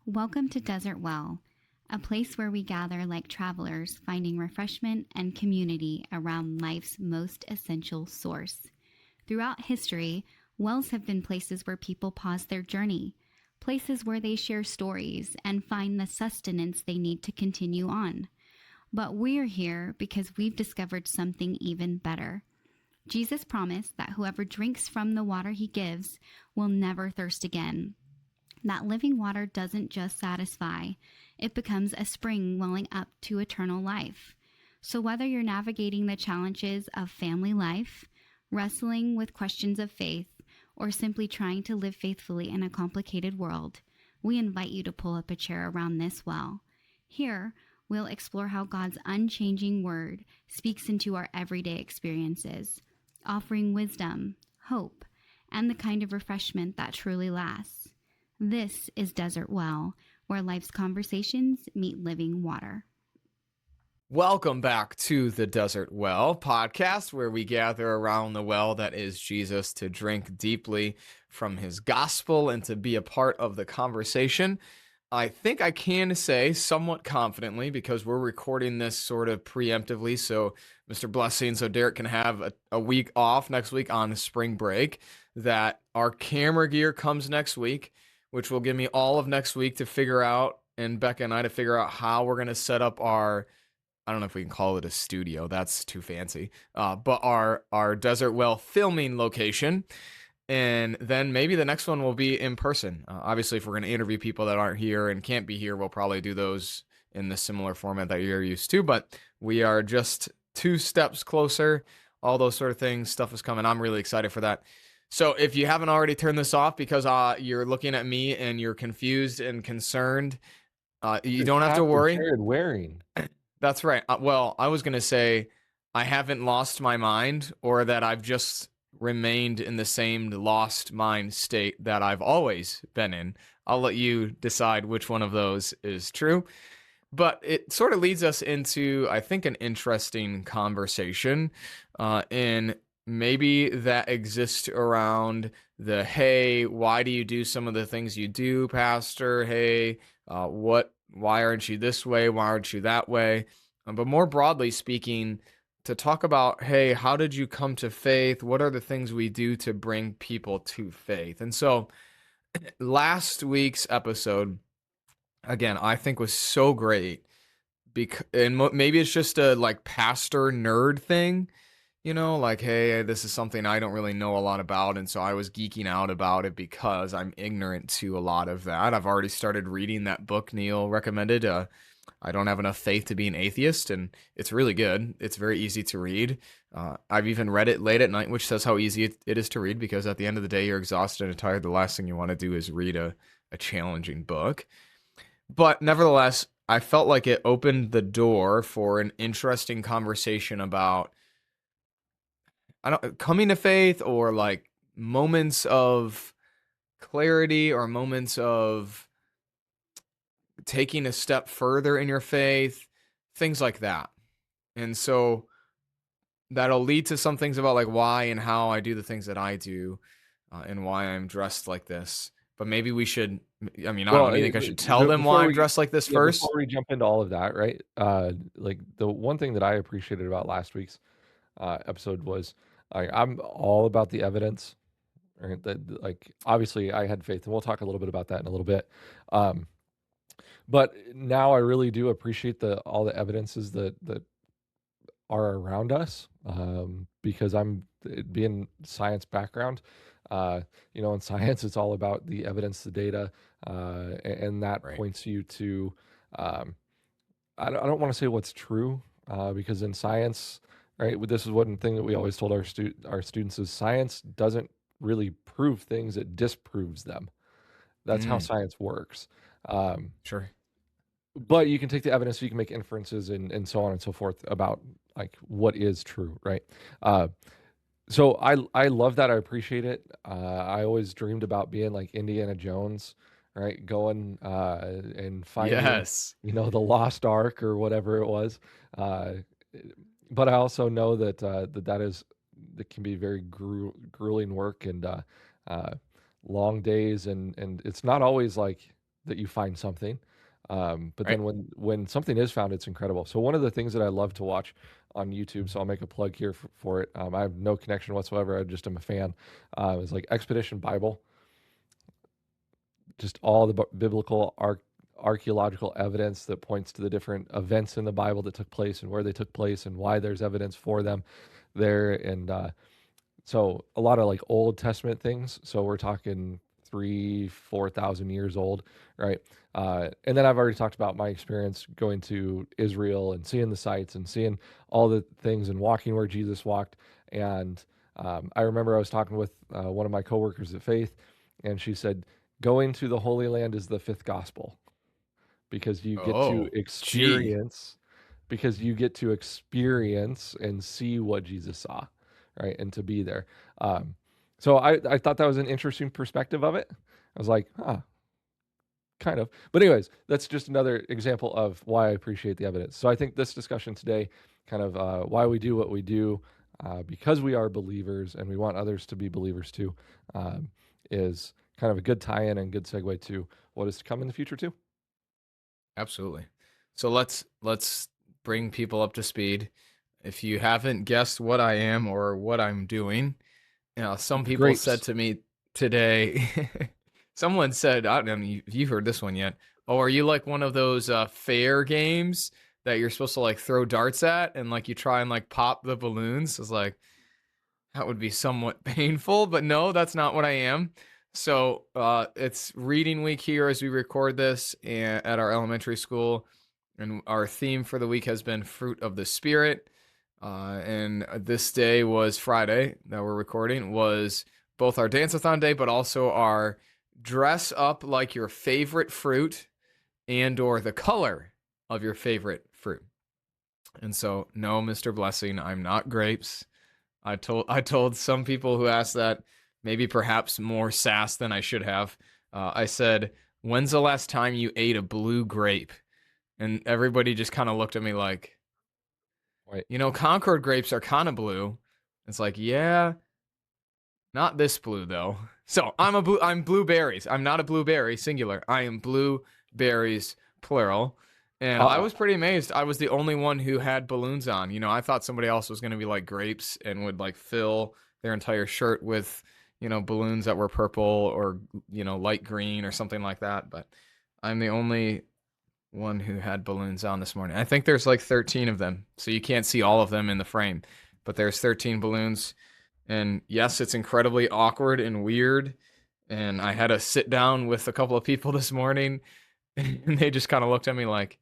Welcome to Desert Well, a place where we gather like travelers, finding refreshment and community around life's most essential source. Throughout history, wells have been places where people pause their journey, places where they share stories and find the sustenance they need to continue on. But we're here because we've discovered something even better. Jesus promised that whoever drinks from the water he gives will never thirst again. That living water doesn't just satisfy, it becomes a spring welling up to eternal life. So whether you're navigating the challenges of family life, wrestling with questions of faith, or simply trying to live faithfully in a complicated world, we invite you to pull up a chair around this well. Here, we'll explore how God's unchanging word speaks into our everyday experiences, offering wisdom, hope, and the kind of refreshment that truly lasts. This is Desert Well, where life's conversations meet living water. Welcome back to the Desert Well podcast, where we gather around the well that is Jesus to drink deeply from his gospel and to be a part of the conversation. I think I can say somewhat confidently, because we're recording this sort of preemptively, so Mr. Blessing, so Derek can have a week off next week on spring break, that our camera gear comes next week, which will give me all of next week to figure out, and Becca and I to figure out how we're going to set up our, I don't know if we can call it a studio, that's too fancy, but our Desert Well filming location. And then maybe the next one will be in person. Obviously, if we're going to interview people that aren't here and can't be here, we'll probably do those in the similar format that you're used to. But we are just 2 steps closer. All those sort of things, stuff is coming. I'm really excited for that. So if you haven't already turned this off because you're looking at me and you're confused and concerned, you don't have to worry. Jared wearing. That's right. Well, I was going to say I haven't lost my mind, or that I've just remained in the same lost mind state that I've always been in. I'll let you decide which one of those is true. But it sort of leads us into, I think, an interesting conversation, and maybe that exists around the, hey, why do you do some of the things you do, Pastor? Hey, why aren't you this way? Why aren't you that way? But more broadly speaking, to talk about, hey, how did you come to faith? What are the things we do to bring people to faith? And so last week's episode, again, I think was so great, and maybe it's just a like pastor nerd thing, like, hey, this is something I don't really know a lot about, and so I was geeking out about it because I'm ignorant to a lot of that. I've already started reading that book Neil recommended, I Don't Have Enough Faith to Be an Atheist, and it's really good. It's very easy to read. I've even read it late at night, which says how easy it is to read, because at the end of the day, you're exhausted and tired. The last thing you want to do is read a challenging book. But nevertheless, I felt like it opened the door for an interesting conversation about coming to faith, or like moments of clarity, or moments of taking a step further in your faith, things like that. And so that'll lead to some things about like why and how I do the things that I do, and why I'm dressed like this. But maybe we should, I mean, I don't know, do you think I should tell them why I'm dressed like this first? Before we jump into all of that, right? Like the one thing that I appreciated about last week's episode was I'm all about the evidence. Right? That, like, obviously I had faith, and we'll talk a little bit about that in a little bit. But now I really do appreciate all the evidences that are around us, because I'm being science background. In science, it's all about the evidence, the data, and that Right. points you to. I don't want to say what's true, because in science, right, this is one thing that we always told our students is science doesn't really prove things; it disproves them. That's how science works. Sure. But you can take the evidence, so you can make inferences and so on and so forth about like what is true, right? So I love that. I appreciate it. I always dreamed about being like Indiana Jones, right? Going and finding, Yes. the lost ark or whatever it was. But I also know that that can be very grueling work, and long days, and it's not always like that you find something. But Right. then when something is found, it's incredible. So one of the things that I love to watch on YouTube, so I'll make a plug here for it. I have no connection whatsoever. I just am a fan. It's like Expedition Bible, just all the biblical archaeological evidence that points to the different events in the Bible that took place and where they took place and why there's evidence for them there. And so a lot of like Old Testament things. So we're talking 3,000-4,000 years old, right? And then I've already talked about my experience going to Israel and seeing the sites and seeing all the things and walking where Jesus walked. And I remember I was talking with one of my coworkers at Faith, and she said, going to the Holy Land is the fifth gospel because you get to Oh, gee. experience and see what Jesus saw, right? And to be there. So I thought that was an interesting perspective of it. I was like, kind of. But anyways, that's just another example of why I appreciate the evidence. So I think this discussion today, kind of why we do what we do, because we are believers and we want others to be believers too, is kind of a good tie-in and good segue to what is to come in the future too. Absolutely. So let's bring people up to speed. If you haven't guessed what I am or what I'm doing, some people said Grapes. to me today, someone said, I don't know if you've heard this one yet. Oh, are you like one of those fair games that you're supposed to like throw darts at and like you try and like pop the balloons? It's like, that would be somewhat painful, but no, that's not what I am. So it's reading week here as we record this at our elementary school. And our theme for the week has been Fruit of the Spirit. And this day was Friday that we're recording, was both our dance-a-thon day, but also our dress up like your favorite fruit and or the color of your favorite fruit. And so, no, Mr. Blessing, I'm not grapes. I told some people who asked that, maybe perhaps more sass than I should have. I said, "When's the last time you ate a blue grape?" And everybody just kind of looked at me like, Wait. Concord grapes are kind of blue. It's like, yeah, not this blue though. So I'm blueberries. I'm not a blueberry singular. I am blueberries plural. And I Uh, was pretty amazed. I was the only one who had balloons on. I thought somebody else was going to be like grapes and would like fill their entire shirt with, balloons that were purple or, light green or something like that. But I'm the only one who had balloons on this morning. I think there's like 13 of them. So you can't see all of them in the frame, but there's 13 balloons. And yes, it's incredibly awkward and weird. And I had to sit down with a couple of people this morning, and they just kind of looked at me like,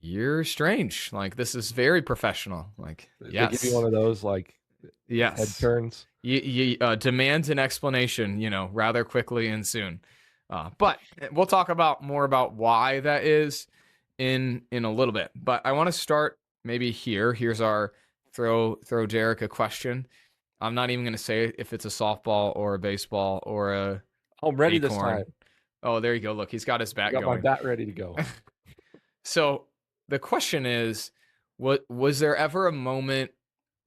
"You're strange. Like, this is very professional." Like, they give you one yes, of those like head yes. turns. You demands an explanation, rather quickly and soon. But we'll talk about more about why that is in a little bit. But I want to start maybe here. Here's our throw Derek a question. I'm not even going to say if it's a softball or a baseball or a I'm ready this time. acorn. Oh, there you go. Look, he's got his I bat got my going. bat ready to go. So the question is, what was there ever a moment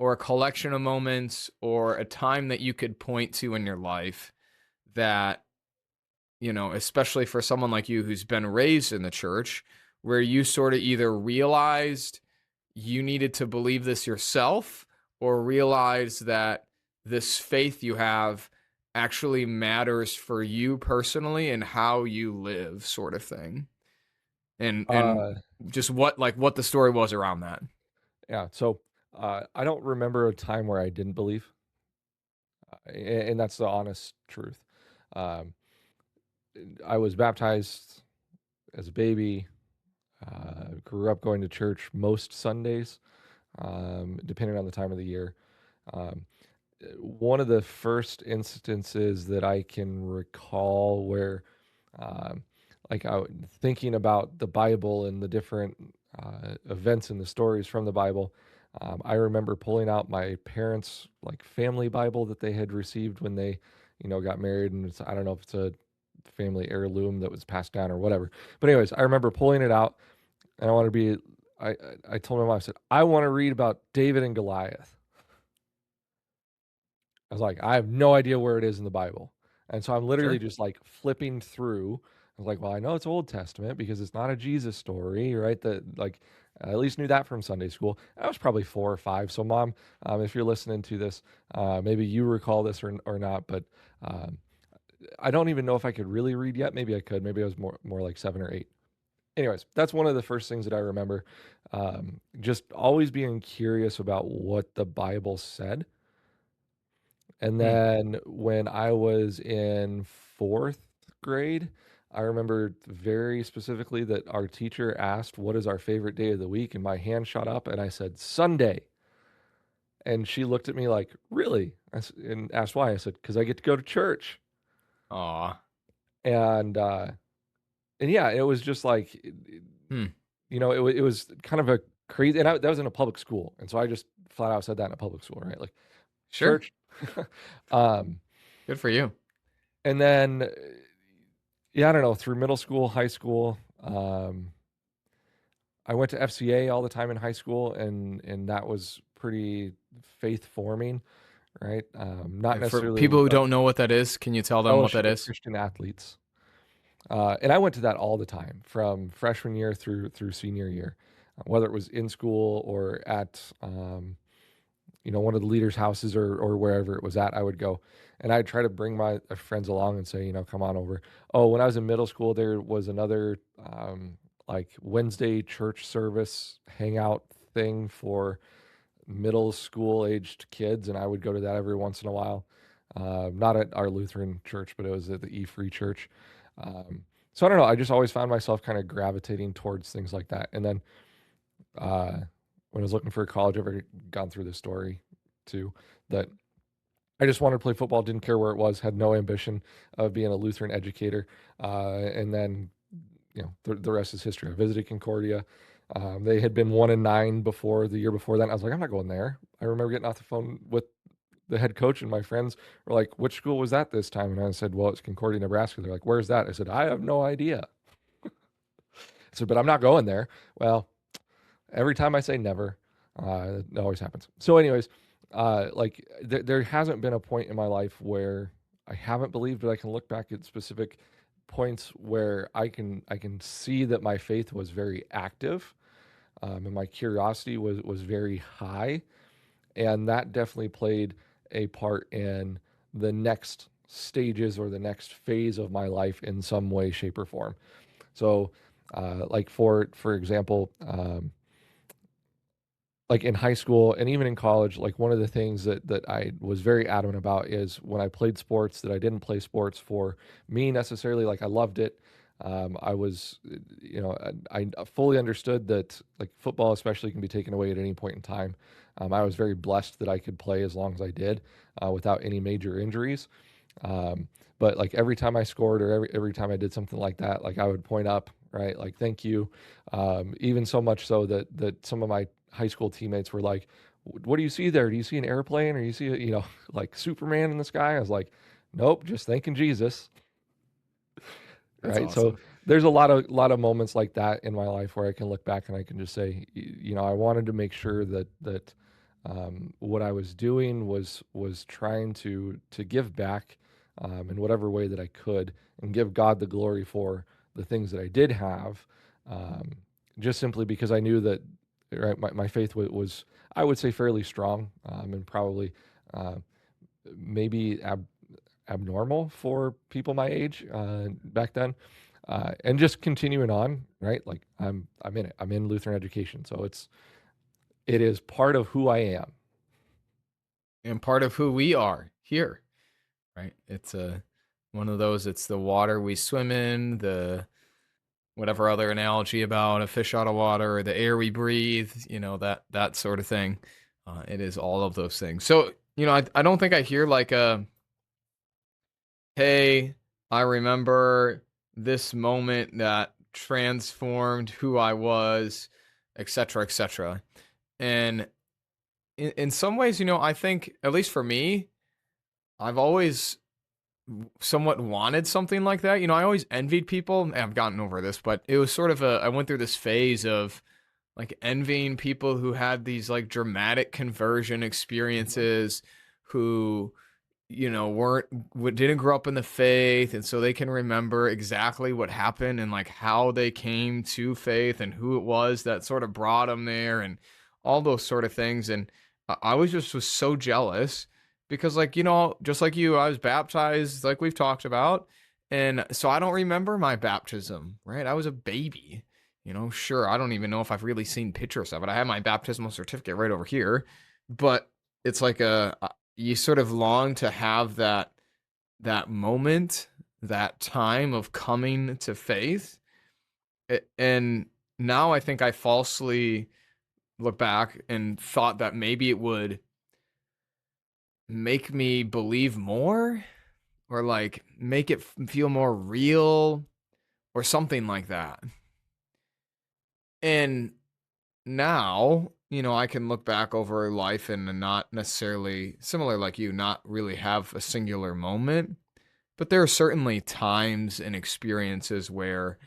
or a collection of moments or a time that you could point to in your life that, especially for someone like you who's been raised in the church, where you sort of either realized you needed to believe this yourself or realized that this faith you have actually matters for you personally and how you live, sort of thing? And Uh, just what the story was around that. yeah. So I don't remember a time where I didn't believe, and that's the honest truth. Um, I was baptized as a baby. Grew up going to church most Sundays, depending on the time of the year. Um, One of the first instances that I can recall where, um, thinking about the Bible and the different events and the stories from the Bible, I remember pulling out my parents' like family Bible that they had received when they, got married, and I don't know if it's a family heirloom that was passed down or whatever. But anyways, I remember pulling it out, and I want to be. I told my mom, I said, I want to read about David and Goliath. I was like, I have no idea where it is in the Bible. And so I'm literally Sure. just like flipping through. was like, well, I know it's Old Testament because it's not a Jesus story, right? That like I at least knew that from Sunday school. I was probably 4 or 5. So, Mom, if you're listening to this, maybe you recall this or not, but um, I don't even know if I could really read yet. Maybe I could. Maybe I was more like 7 or 8. Anyways, that's one of the first things that I remember. Just always being curious about what the Bible said. And Hmm. then when I was in 4th grade, I remember very specifically that our teacher asked, "What is our favorite day of the week?" And my hand shot up and I said, "Sunday." And she looked at me like, "Really?" And asked why. I said, "Because I get to go to church." Aw. And yeah, it was just like, Hmm. it was kind of a crazy, and that was in a public school. And so I just flat out said that in a public school, right? Like, Sure. church. um, Good for you. and then yeah, I don't know, through middle school, high school, I went to FCA all the time in high school, and that was pretty faith forming, right? Not And for necessarily people who don't know what that is, can you tell them what that Fellowship of is? Christian Athletes, and I went to that all the time from freshman year through senior year, whether it was in school or at one of the leaders' houses or wherever it was at. I would go, and I'd try to bring my friends along and say, come on over. Oh, when I was in middle school, there was another like Wednesday church service hangout thing for middle school aged kids, and I would go to that every once in a while. Not at our Lutheran church, but it was at the E Free Church. So I don't know. I just always found myself kind of gravitating towards things like that. And then when I was looking for a college, I've already gone through this story too, that I just wanted to play football, didn't care where it was, had no ambition of being a Lutheran educator. And then, the rest is history. I visited Concordia. They had been 1-9 before the year before that. I was like, I'm not going there. I remember getting off the phone with the head coach, and my friends were like, which school was that this time? And I said, well, it's Concordia, Nebraska. They're like, where's that? I said, I have no idea. I said, but I'm not going there. Well, every time I say never, it always happens. So, anyways, like there hasn't been a point in my life where I haven't believed, but I can look back at specific points where I can see that my faith was very active, and my curiosity was very high, and that definitely played a part in the next stages or the next phase of my life in some way, shape, or form. So, like for example, like in high school and even in college, like one of the things that I was very adamant about is when I played sports, that I didn't play sports for me necessarily. Like I loved it. I was, I fully understood that like football especially can be taken away at any point in time. I was very blessed that I could play as long as I did, without any major injuries. But like every time I scored or every time I did something like that, like I would point up, right? Like, thank you. Even so much so that some of my high school teammates were like, what do you see there? Do you see an airplane or you see, like Superman in the sky? I was like, nope, just thanking Jesus. That's Right. So awesome. there's a lot of moments like that in my life where I can look back and I can just say, I wanted to make sure that what I was doing was trying to give back, in whatever way that I could, and give God the glory for the things that I did have, um, just simply because I knew that, right, my faith was, I would say, fairly strong, and probably uh, maybe abnormal for people my age, back then, and just continuing on, right? Like I'm in it. I'm in Lutheran education, so it is part of who I am. And part of who we are here, right? It's one of those, it's the water we swim in, the whatever other analogy about a fish out of water, or the air we breathe, that sort of thing. It is all of those things. So, I don't think I hear like a, hey, I remember this moment that transformed who I was, etc., etc. And in some ways, I think, at least for me, I've always somewhat wanted something like that. I always envied people. And I've gotten over this, but it was sort of I went through this phase of like envying people who had these like dramatic conversion experiences, who didn't grow up in the faith, and so they can remember exactly what happened and like how they came to faith and who it was that sort of brought them there and all those sort of things. And I was so jealous because, like, just like you, I was baptized like we've talked about, and so I don't remember my baptism, right? I was a baby. Sure, I don't even know if I've really seen pictures of it. I have my baptismal certificate right over here, but it's like you sort of long to have that moment, that time of coming to faith. And now I think I falsely look back and thought that maybe it would make me believe more, or like make it feel more real or something like that. And now, I can look back over life and not necessarily, similar like you, not really have a singular moment. But there are certainly times and experiences where,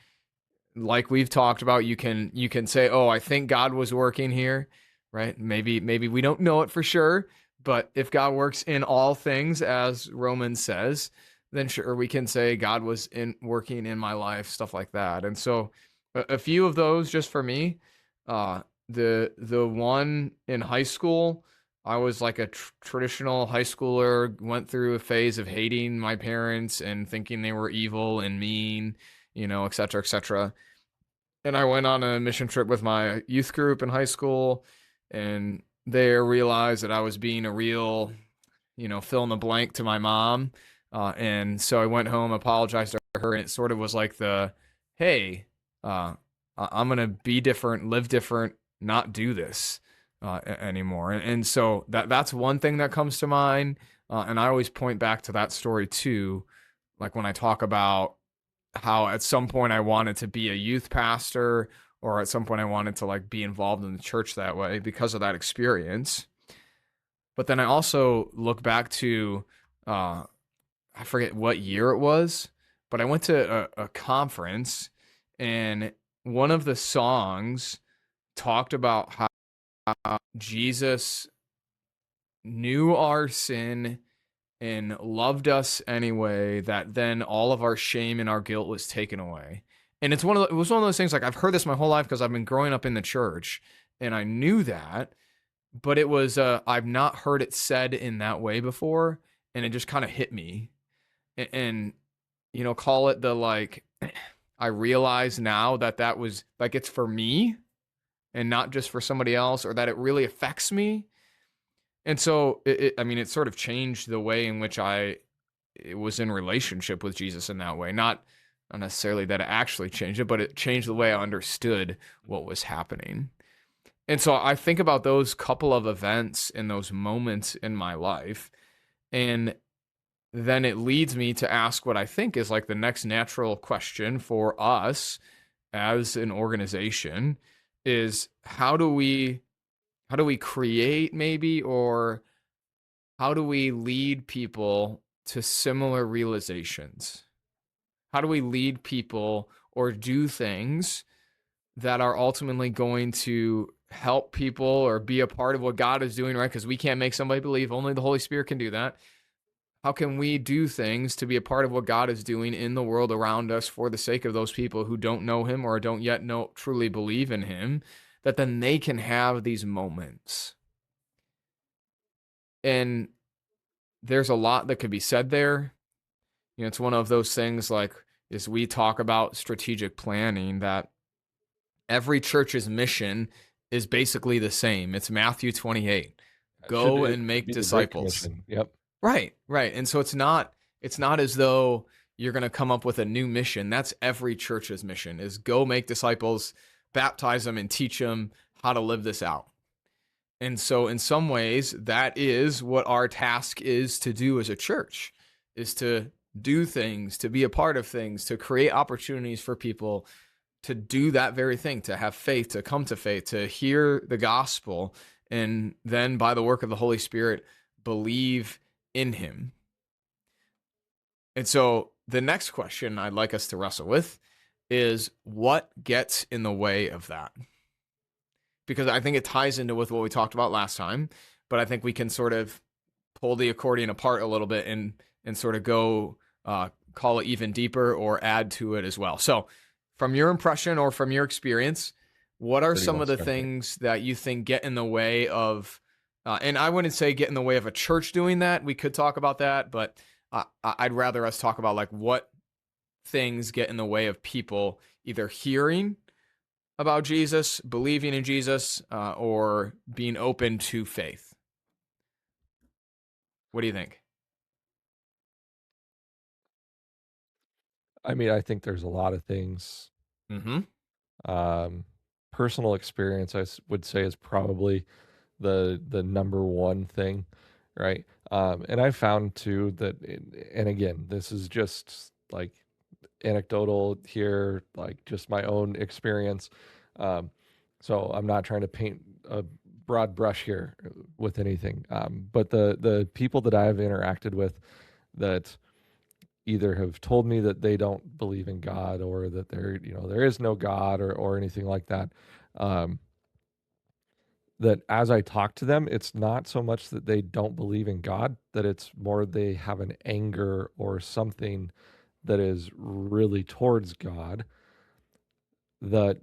like we've talked about, you can say, "Oh, I think God was working here," right? Maybe we don't know it for sure, but if God works in all things, as Romans says, then sure we can say God was working in my life, stuff like that. And so, a few of those just for me. The one in high school, I was like a traditional high schooler, went through a phase of hating my parents and thinking they were evil and mean, et cetera, et cetera. And I went on a mission trip with my youth group in high school, and they realized that I was being a real, fill in the blank to my mom. And so I went home, apologized to her, and it sort of was like hey, I'm going to be different, live different, not do this anymore. And so that's one thing that comes to mind. And I always point back to that story too. Like when I talk about how at some point I wanted to be a youth pastor, or at some point I wanted to like be involved in the church that way because of that experience. But then I also look back to, I forget what year it was, but I went to a conference, and one of the songs talked about how Jesus knew our sin and loved us anyway, that then all of our shame and our guilt was taken away. And it was one of those things, like I've heard this my whole life because I've been growing up in the church and I knew that, but it was I've not heard it said in that way before, and it just kind of hit me. And call it the like I realize now that was like it's for me and not just for somebody else, or that it really affects me. And so it sort of changed the way in which I was in relationship with Jesus in that way. Not necessarily that it actually changed it, but it changed the way I understood what was happening. And so I think about those couple of events and those moments in my life, and then it leads me to ask what I think is like the next natural question for us as an organization is how do we create maybe, or how do we lead people to similar realizations? How do we lead people or do things that are ultimately going to help people or be a part of what God is doing, right? Because we can't make somebody believe, only the Holy Spirit can do that. How can we do things to be a part of what God is doing in the world around us for the sake of those people who don't know him or don't yet truly believe in him, that then they can have these moments? And there's a lot that could be said there. It's one of those things, like as we talk about strategic planning, that every church's mission is basically the same. It's Matthew 28. Go and make disciples. Yep. Right. And so it's not as though you're going to come up with a new mission. That's every church's mission, is go make disciples, baptize them, and teach them how to live this out. And so in some ways, that is what our task is to do as a church, is to do things, to be a part of things, to create opportunities for people to do that very thing, to have faith, to come to faith, to hear the gospel, and then by the work of the Holy Spirit, believe in him. And so the next question I'd like us to wrestle with is, what gets in the way of that? Because I think it ties into with what we talked about last time, but I think we can sort of pull the accordion apart a little bit and sort of go call it even deeper or add to it as well. So from your impression or from your experience, what are some of the things that you think get in the way of, and I wouldn't say get in the way of a church doing that. We could talk about that, but I'd rather us talk about like what things get in the way of people either hearing about Jesus, believing in Jesus, or being open to faith. What do you think? I mean, I think there's a lot of things. Mm-hmm. Personal experience, would say, is probably the number one thing, right? And I found too that, and again, this is just like anecdotal here, like just my own experience. So I'm not trying to paint a broad brush here with anything. But the people that I've interacted with that either have told me that they don't believe in God, or that there is no God, or anything like that. That as I talk to them, it's not so much that they don't believe in God, that it's more they have an anger or something that is really towards God that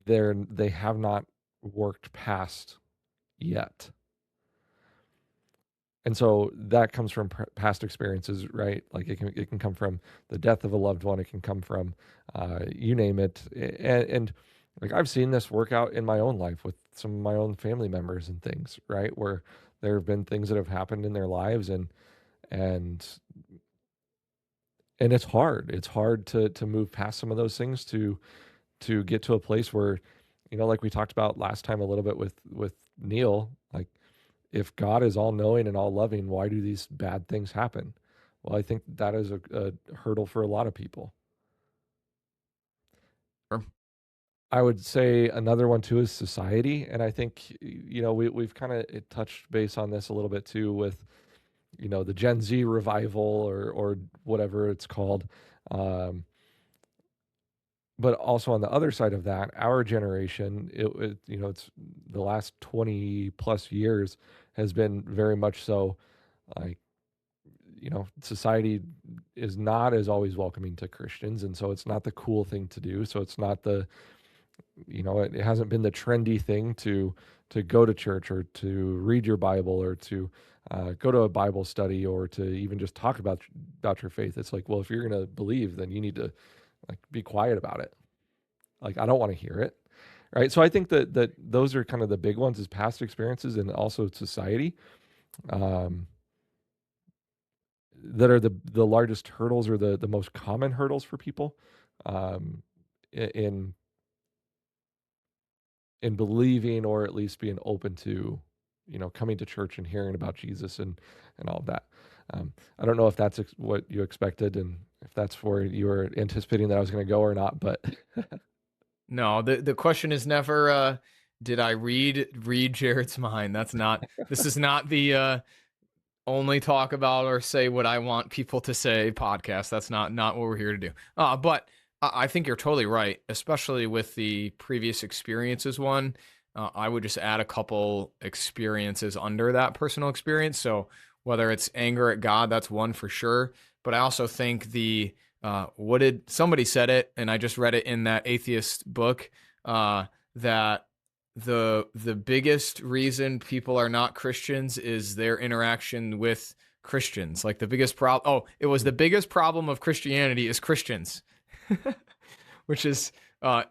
they have not worked past yet. And so that comes from past experiences, right? Like it can come from the death of a loved one. It can come from, you name it. And like I've seen this work out in my own life with some of my own family members and things, right? Where there have been things that have happened in their lives, and it's hard. It's hard to move past some of those things to get to a place where, like we talked about last time a little bit with Neil, like, if God is all knowing and all loving, why do these bad things happen? Well, I think that is a hurdle for a lot of people. Sure. I would say another one too is society. And I think, we've kind of touched base on this a little bit too with, the Gen Z revival or whatever it's called. But also on the other side of that, our generation, it's the last 20 plus years has been very much so like, society is not as always welcoming to Christians. And so it's not the cool thing to do. So it's not it hasn't been the trendy thing to go to church or to read your Bible or to go to a Bible study or to even just talk about your faith. It's like, well, if you're going to believe, then you need to like be quiet about it. Like, I don't want to hear it. Right. So I think that those are kind of the big ones, is past experiences and also society. That are the largest hurdles, or the most common hurdles for people in believing, or at least being open to coming to church and hearing about Jesus and all of that. I don't know if that's what you expected, and if that's where you were anticipating that I was going to go or not, but No, the question is never did I read Jared's mind. This is not the only talk about or say what I want people to say podcast. That's not what we're here to do. But I think you're totally right, especially with the previous experiences one. I would just add a couple experiences under that personal experience. So whether it's anger at God, that's one for sure. But I also think somebody said it, and I just read it in that Atheist book, that the biggest reason people are not Christians is their interaction with Christians. Like the biggest problem. Oh, it was the biggest problem of Christianity is Christians, which is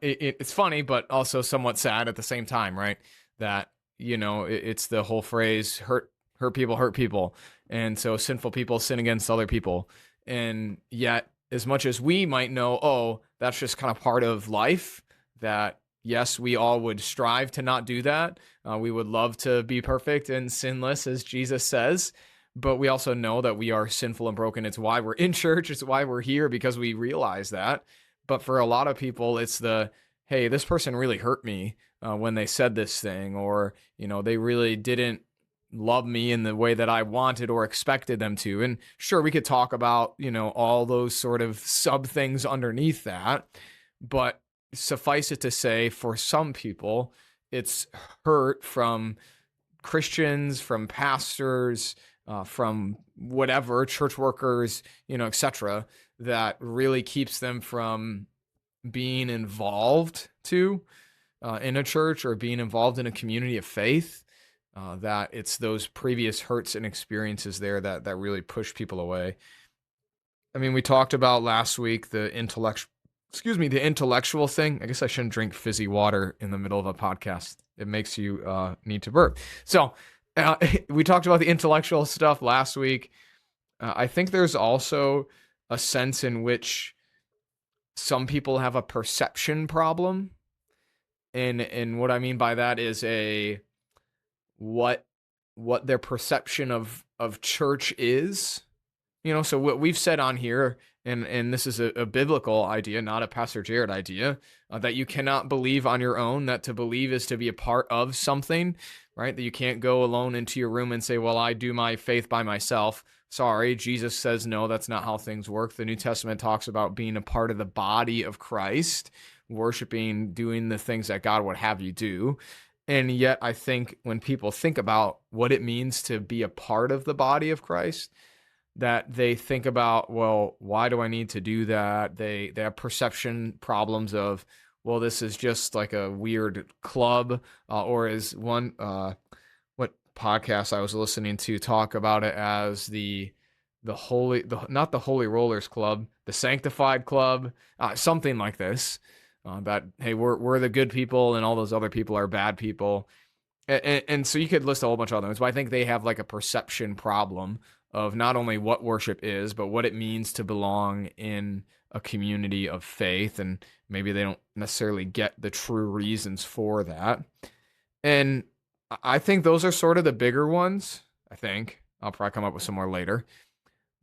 it's funny, but also somewhat sad at the same time, right? That it's the whole phrase hurt people, and so sinful people sin against other people, and yet as much as we might know, oh, that's just kind of part of life, that yes, we all would strive to not do that. We would love to be perfect and sinless, as Jesus says. But we also know that we are sinful and broken. It's why we're in church. It's why we're here, because we realize that. But for a lot of people, it's hey, this person really hurt me when they said this thing, or, they really didn't love me in the way that I wanted or expected them to. And sure, we could talk about, all those sort of sub things underneath that. But suffice it to say, for some people, it's hurt from Christians, from pastors, from whatever, church workers, etc., that really keeps them from being involved in a church or being involved in a community of faith. That it's those previous hurts and experiences there that really push people away. I mean, we talked about last week the intellectual thing. I guess I shouldn't drink fizzy water in the middle of a podcast. It makes you need to burp. So we talked about the intellectual stuff last week. I think there's also a sense in which some people have a perception problem. And what I mean by that is what their perception of church is. So what we've said on here, and this is a biblical idea, not a Pastor Jared idea, that you cannot believe on your own, that to believe is to be a part of something, right? That you can't go alone into your room and say, well, I do my faith by myself. Sorry, Jesus says, no, that's not how things work. The New Testament talks about being a part of the body of Christ, worshiping, doing the things that God would have you do. And yet I think when people think about what it means to be a part of the body of Christ, that they think about, well, why do I need to do that? They have perception problems of, well, this is just like a weird club, or is one, what podcast I was listening to talk about it as not the Holy Rollers Club, the Sanctified Club, something like this. That, hey, we're the good people and all those other people are bad people. And so you could list a whole bunch of other ones, but I think they have like a perception problem of not only what worship is, but what it means to belong in a community of faith. And maybe they don't necessarily get the true reasons for that. And I think those are sort of the bigger ones. I think I'll probably come up with some more later,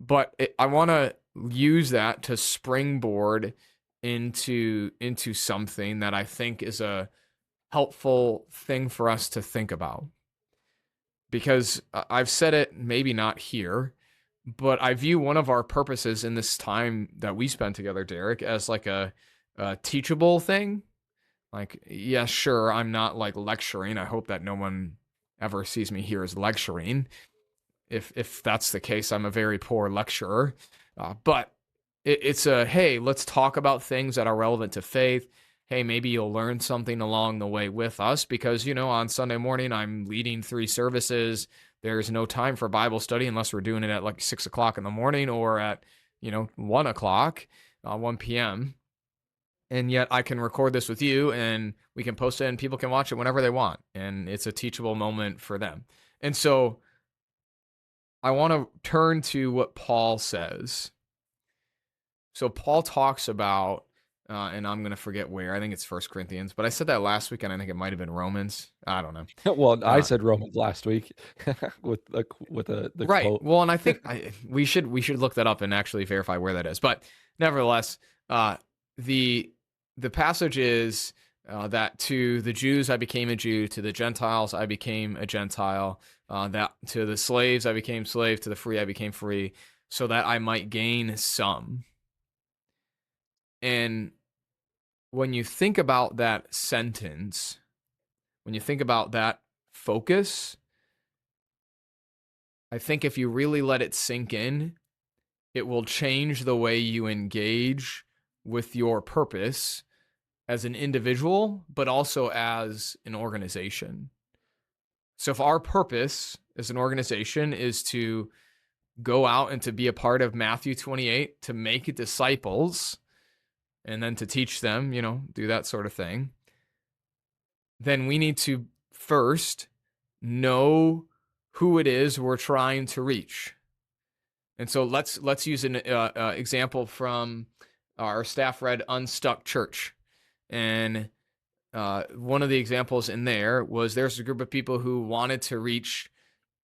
but I want to use that to springboard into something that I think is a helpful thing for us to think about. Because I've said it, maybe not here, but I view one of our purposes in this time that we spend together, Derek, as like a teachable thing. Like, yeah, sure, I'm not like lecturing. I hope that no one ever sees me here as lecturing. If that's the case, I'm a very poor lecturer. But it's hey, let's talk about things that are relevant to faith. Hey, maybe you'll learn something along the way with us because, on Sunday morning, I'm leading 3 services. There's no time for Bible study unless we're doing it at like 6 o'clock in the morning or at, 1 o'clock, 1 p.m. And yet I can record this with you and we can post it and people can watch it whenever they want. And it's a teachable moment for them. And so I want to turn to what Paul says. So Paul talks about, and I'm going to forget where, I think it's 1 Corinthians, but I said that last week and I think it might have been Romans. I don't know. Well, I said Romans last week with the right. quote. Well, and I think we should look that up and actually verify where that is. But nevertheless, the passage is that to the Jews I became a Jew, to the Gentiles I became a Gentile, that to the slaves I became slave, to the free I became free, so that I might gain some. And when you think about that sentence, when you think about that focus, I think if you really let it sink in, it will change the way you engage with your purpose as an individual, but also as an organization. So if our purpose as an organization is to go out and to be a part of Matthew 28, to make disciples, and then to teach them, do that sort of thing, then we need to first know who it is we're trying to reach. And so let's use an example from our staff read Unstuck Church. And one of the examples in there was there's a group of people who wanted to reach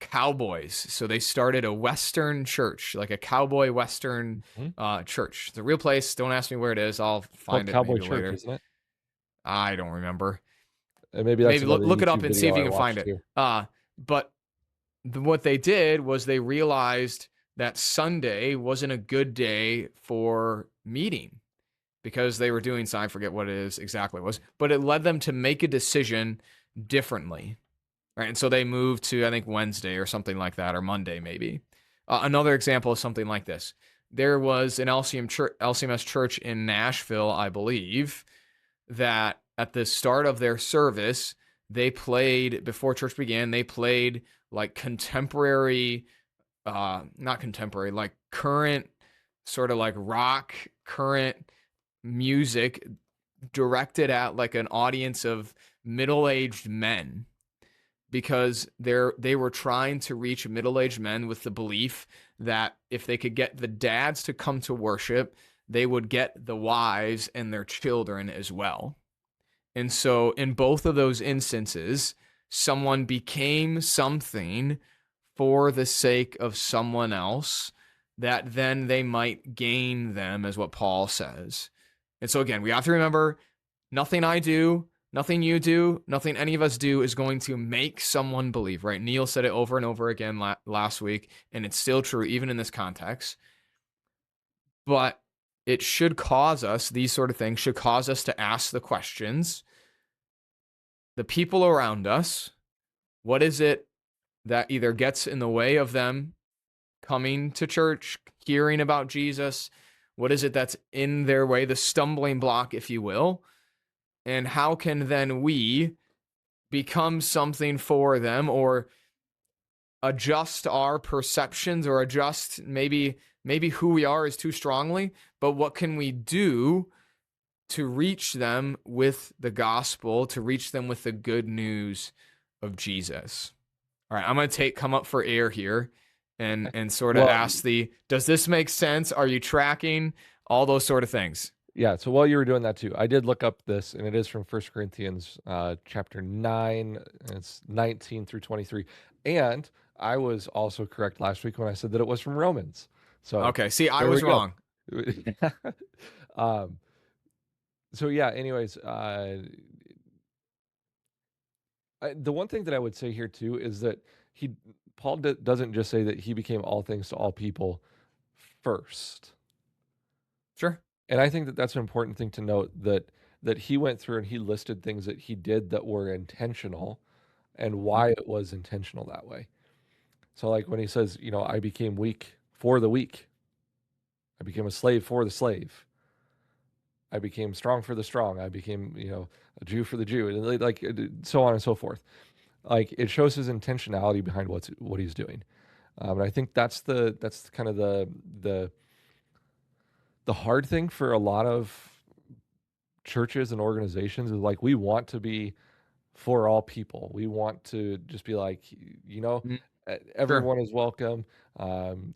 cowboys. So they started a Western church, like a cowboy Western church. It's a real place. Don't ask me where it is. I'll find it Cowboy maybe Church, later. isn't it? I don't remember. Maybe that's look it up YouTube and see if you video can I find watched it. too. But what they did was they realized that Sunday wasn't a good day for meeting because they were doing something, I forget what it is exactly was, but it led them to make a decision differently. right? And so they moved to, I think, Wednesday or something like that, or Monday maybe. Another example is something like this. There was an LCMS church in Nashville, I believe, that at the start of their service, they played, before church began, they played like contemporary, not contemporary, like current, sort of like rock, current music directed at like an audience of middle-aged men, because they were trying to reach middle-aged men with the belief that if they could get the dads to come to worship, they would get the wives and their children as well. And so in both of those instances, someone became something for the sake of someone else, that then they might gain them, as what Paul says. And so again, we have to remember, nothing I do, nothing you do, nothing any of us do is going to make someone believe, right? Neil said it over and over again last week, and it's still true even in this context. But it should cause us, these sort of things should cause us to ask the questions. The people around us, what is it that either gets in the way of them coming to church, hearing about Jesus? What is it that's in their way, the stumbling block, if you will? And how can then we become something for them, or adjust our perceptions, or adjust maybe who we are is too strongly, but what can we do to reach them with the gospel, to reach them with the good news of Jesus? All right, I'm going to come up for air here and sort of Well, ask does this make sense? Are you tracking? All those sort of things. yeah, so while you were doing that too, I did look up this, and it is from 1 Corinthians chapter 9, and it's 19 through 23. And I was also correct last week when I said that it was from Romans. So Okay, see, I there we was go. wrong. um, so yeah, anyways, the one thing that I would say here too is that Paul doesn't just say that he became all things to all people first. Sure. And I think that that's an important thing to note, that he went through and he listed things that he did that were intentional and why it was intentional that way. So like when he says, I became weak for the weak. I became a slave for the slave. I became strong for the strong. I became, a Jew for the Jew, and like so on and so forth. Like it shows his intentionality behind what he's doing. And I think that's kind of the hard thing for a lot of churches and organizations, is like, we want to be for all people. We want to just be like, Mm, sure. everyone is welcome. And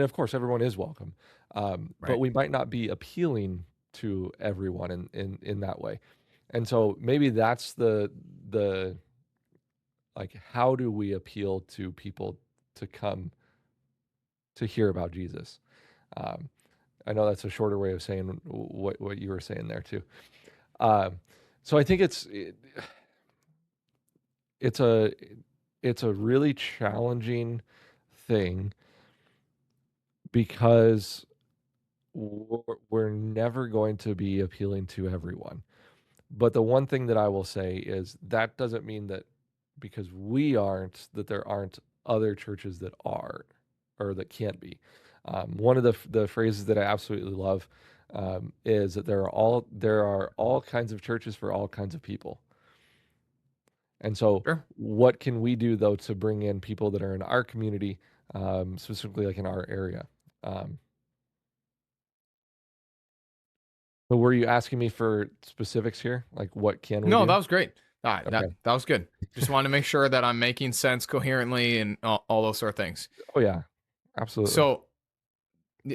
of course everyone is welcome. But Right. we might not be appealing to everyone in that way. And so maybe that's the like, how do we appeal to people to come to hear about Jesus? Um, I know that's a shorter way of saying what you were saying there too. So I think it's a really challenging thing, because we're never going to be appealing to everyone. But the one thing that I will say is that doesn't mean that because we aren't, that there aren't other churches that are, or that can't be. One of the phrases that I absolutely love is that there are all kinds of churches for all kinds of people. And so, Sure. what can we do though to bring in people that are in our community, specifically like in our area? But were you asking me for specifics here? Like, what can we No, do? that was great. All right, Okay. that was good. Just wanted to make sure that I'm making sense coherently and all those sort of things. Oh yeah, absolutely. So,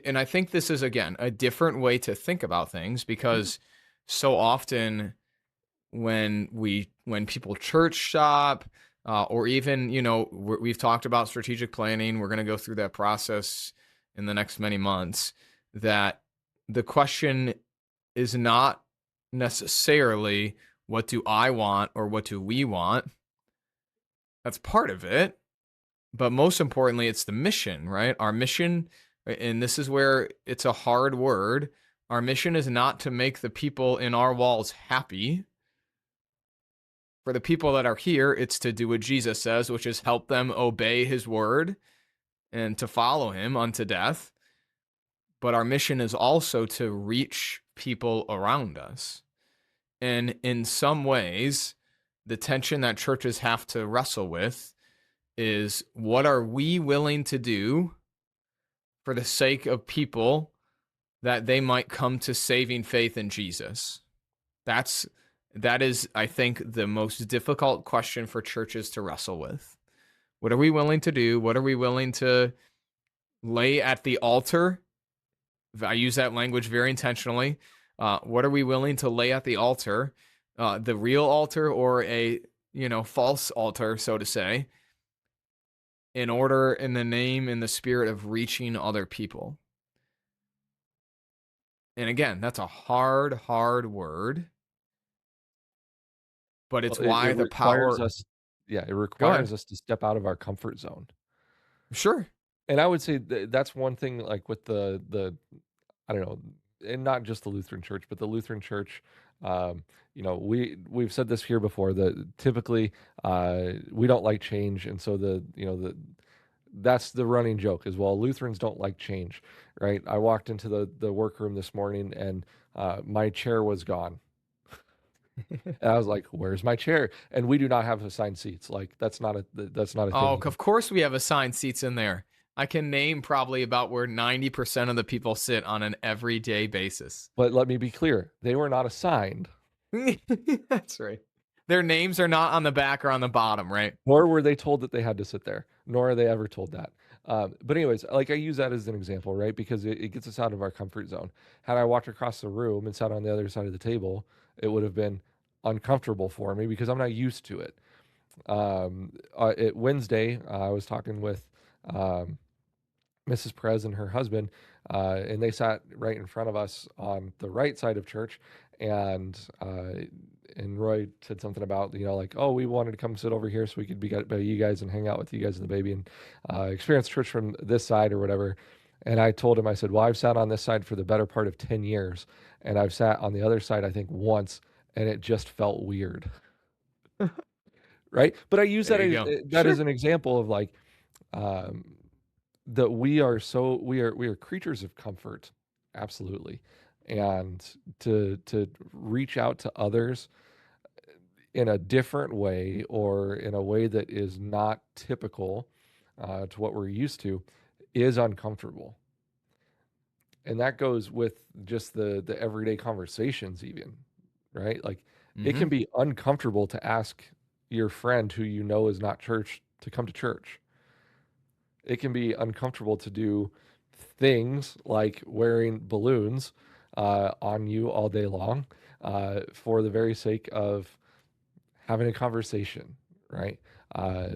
and I think this is, again, a different way to think about things, because so often when people church shop, or even, we've talked about strategic planning, we're going to go through that process in the next many months, that the question is not necessarily what do I want or what do we want. That's part of it, but most importantly, it's the mission, right? Our mission, and this is where it's a hard word, our mission is not to make the people in our walls happy. For the people that are here, it's to do what Jesus says, which is help them obey his word and to follow him unto death. But our mission is also to reach people around us. And in some ways, the tension that churches have to wrestle with is, what are we willing to do for the sake of people that they might come to saving faith in Jesus? That is, I think, the most difficult question for churches to wrestle with. What are we willing to do? What are we willing to lay at the altar? I use that language very intentionally. What are we willing to lay at the altar? The real altar or a, false altar, so to say, in order, in the name, in the spirit of reaching other people. And again, that's a hard word, but it's why it the requires power. us, yeah, it Go ahead. requires us to step out of our comfort zone. Sure. And I would say that's one thing, like with the I don't know, and not just the Lutheran Church, but the Lutheran Church. We've said this here before that typically we don't like change, and so that's the running joke as well. Lutherans don't like change, right? I walked into the workroom this morning and my chair was gone. And I was like, "Where's my chair?" And we do not have assigned seats. Like that's not a thing Oh, here. of course we have assigned seats in there. I can name probably about where 90% of the people sit on an everyday basis. But let me be clear, they were not assigned. That's right. Their names are not on the back or on the bottom, right? Nor were they told that they had to sit there. Nor are they ever told that. But anyways, like I use that as an example, right? Because it gets us out of our comfort zone. Had I walked across the room and sat on the other side of the table, it would have been uncomfortable for me because I'm not used to it. At Wednesday, I was talking with Mrs. Perez and her husband, and they sat right in front of us on the right side of church. And Roy said something about, like, oh, we wanted to come sit over here so we could be by you guys and hang out with you guys and the baby and experience church from this side or whatever. And I told him, I said, well, I've sat on this side for the better part of 10 years. And I've sat on the other side, I think, once, and it just felt weird. Right. But I use There you go. that as Sure. an example of like, that we are creatures of comfort, absolutely, and to reach out to others in a different way or in a way that is not typical to what we're used to is uncomfortable, and that goes with just the everyday conversations, even, right? Like it Mm-hmm. can be uncomfortable to ask your friend who you know is not church to come to church. It can be uncomfortable to do things like wearing balloons on you all day long for the very sake of having a conversation, right? Uh,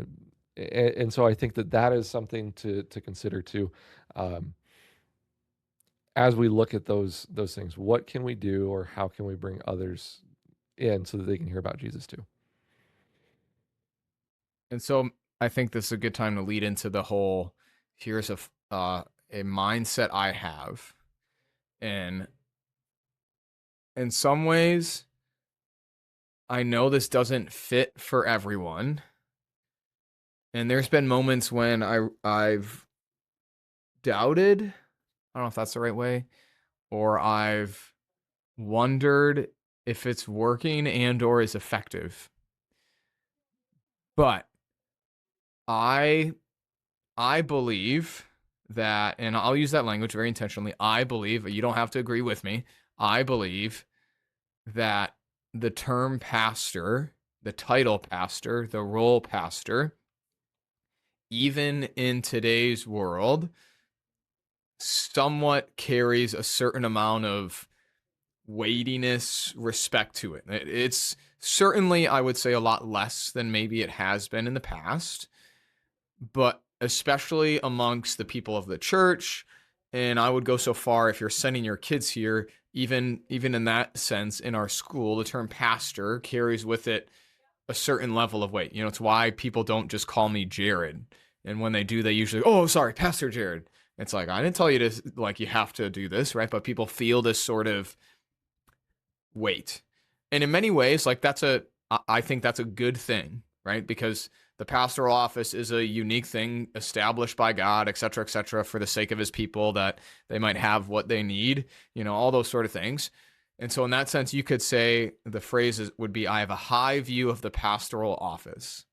and so I think that is something to consider too. Um, as we look at those things, what can we do, or how can we bring others in so that they can hear about Jesus too? And so I think this is a good time to lead into the whole, here's a mindset I have. And in some ways, I know this doesn't fit for everyone. And there's been moments when I've doubted, I don't know if that's the right way, or I've wondered if it's working and or is effective. But I believe that, and I'll use that language very intentionally, I believe, you don't have to agree with me, I believe that the term pastor, the title pastor, the role pastor, even in today's world, somewhat carries a certain amount of weightiness, respect to it. It's certainly, I would say, a lot less than maybe it has been in the past, but especially amongst the people of the church. And I would go so far, if you're sending your kids here, even in that sense, in our school, the term pastor carries with it a certain level of weight. It's why people don't just call me Jared. And when they do, they usually, oh, sorry, Pastor Jared. It's like, I didn't tell you to, like, you have to do this, right? But people feel this sort of weight. And in many ways, like, that's a I think that's a good thing, right? Because the pastoral office is a unique thing established by God, et cetera, for the sake of his people, that they might have what they need, all those sort of things. And so in that sense, you could say the phrase would be, I have a high view of the pastoral office,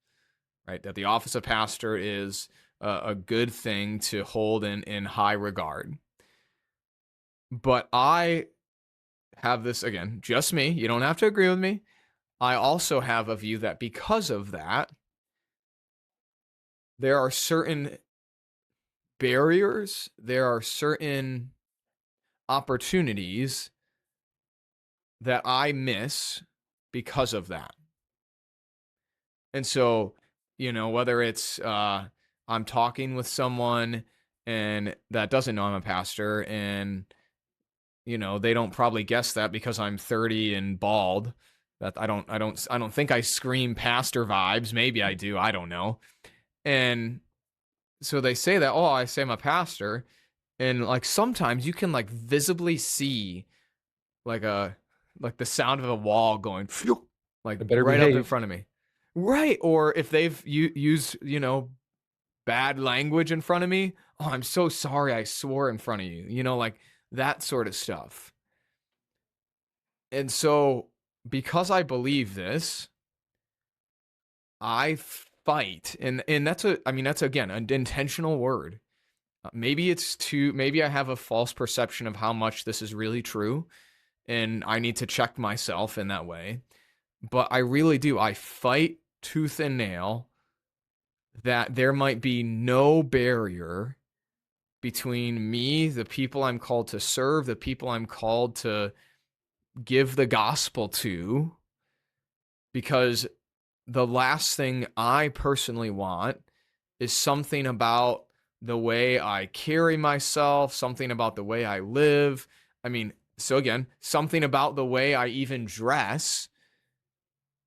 right? That the office of pastor is a good thing to hold in high regard. But I have this, again, just me, you don't have to agree with me. I also have a view that because of that, there are certain barriers, there are certain opportunities that I miss because of that. And so, whether it's I'm talking with someone and that doesn't know I'm a pastor, and they don't probably guess that because I'm 30 and bald. That I don't think I scream pastor vibes. Maybe I do. I don't know. And so they say that, oh, I say I'm a pastor, and like sometimes you can like visibly see like the sound of a wall going like It better right up in behave. front of me. Right. Or if they've used, bad language in front of me, oh, I'm so sorry I swore in front of you, like that sort of stuff. And so because I believe this, I fight. And that's again an intentional word. Maybe maybe I have a false perception of how much this is really true, and I need to check myself in that way. But I really do. I fight tooth and nail that there might be no barrier between me, the people I'm called to serve, the people I'm called to give the gospel to, because the last thing I personally want is something about the way I carry myself, something about the way I live. I mean, so again, something about the way I even dress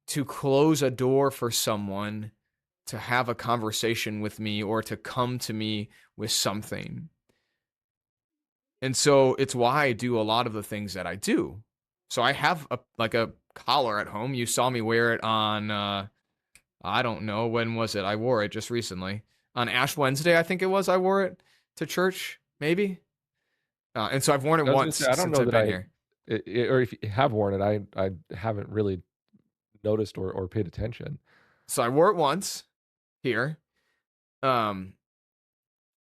to close a door for someone to have a conversation with me or to come to me with something. And so it's why I do a lot of the things that I do. So I have a collar at home. You saw me wear it on I don't know, when was it? I wore it just recently. On Ash Wednesday, I think it was, I wore it to church, maybe. And so I've worn it I was gonna say, once I don't since know I've that been here. or if you have worn it, I haven't really noticed or paid attention. So I wore it once here. Or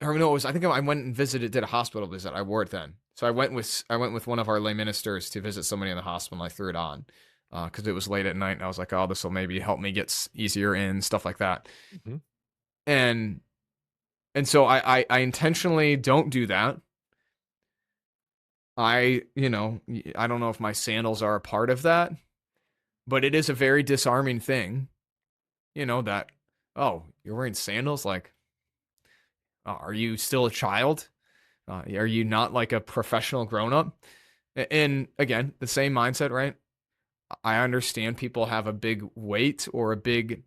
no, I think I went and did a hospital visit. I wore it then. So I went with one of our lay ministers to visit somebody in the hospital, and I threw it on because it was late at night, and I was like, oh, this will maybe help me get easier in, stuff like that. Mm-hmm. And so I intentionally don't do that. I don't know if my sandals are a part of that, but it is a very disarming thing, that, oh, you're wearing sandals? Like, are you still a child? Are you not like a professional grown up? And again, the same mindset, right? I understand people have a big weight or a big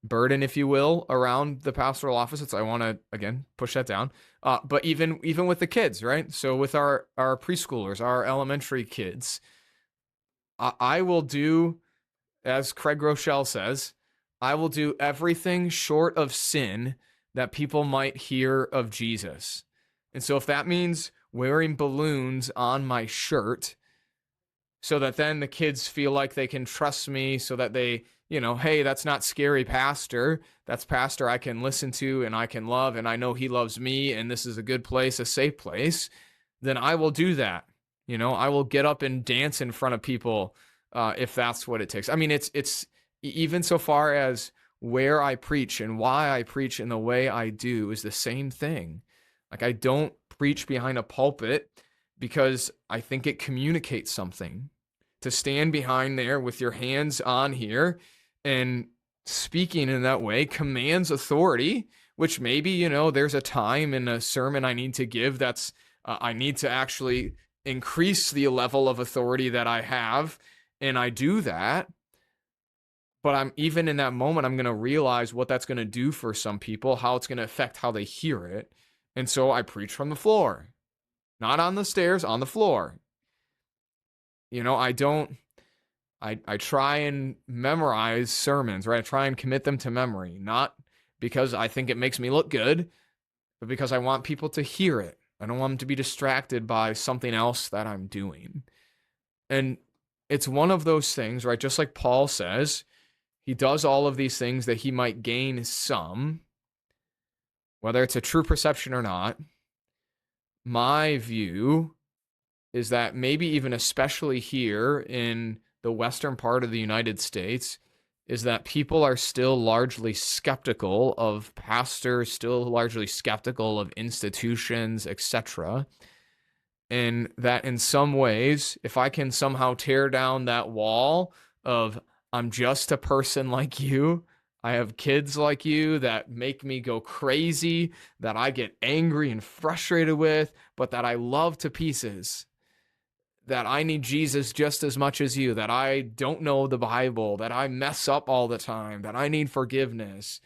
burden, if you will, around the pastoral office. I want to again push that down. But even with the kids, right? So with our preschoolers, our elementary kids, I will do, as Craig Rochelle says, I will do everything short of sin that people might hear of Jesus. And so if that means wearing balloons on my shirt so that then the kids feel like they can trust me, so that they, hey, that's not scary pastor. That's pastor I can listen to and I can love, and I know he loves me, and this is a good place, a safe place, then I will do that. I will get up and dance in front of people if that's what it takes. I mean, it's even so far as where I preach and why I preach in the way I do is the same thing. Like, I don't preach behind a pulpit because I think it communicates something. To stand behind there with your hands on here and speaking in that way commands authority, which maybe, there's a time in a sermon I need to give that's, I need to actually increase the level of authority that I have, and I do that. But I'm even in that moment, I'm going to realize what that's going to do for some people, how it's going to affect how they hear it. And so I preach from the floor, not on the stairs, on the floor. I don't, I try and memorize sermons, right? I try and commit them to memory, not because I think it makes me look good, but because I want people to hear it. I don't want them to be distracted by something else that I'm doing. And it's one of those things, right? Just like Paul says, he does all of these things that he might gain some, whether it's a true perception or not. My view is that maybe even especially here in the western part of the United States, is that people are still largely skeptical of pastors, still largely skeptical of institutions, etc. And that in some ways, if I can somehow tear down that wall of I'm just a person like you, I have kids like you that make me go crazy, that I get angry and frustrated with, but that I love to pieces, that I need Jesus just as much as you, that I don't know the Bible, that I mess up all the time, that I need forgiveness,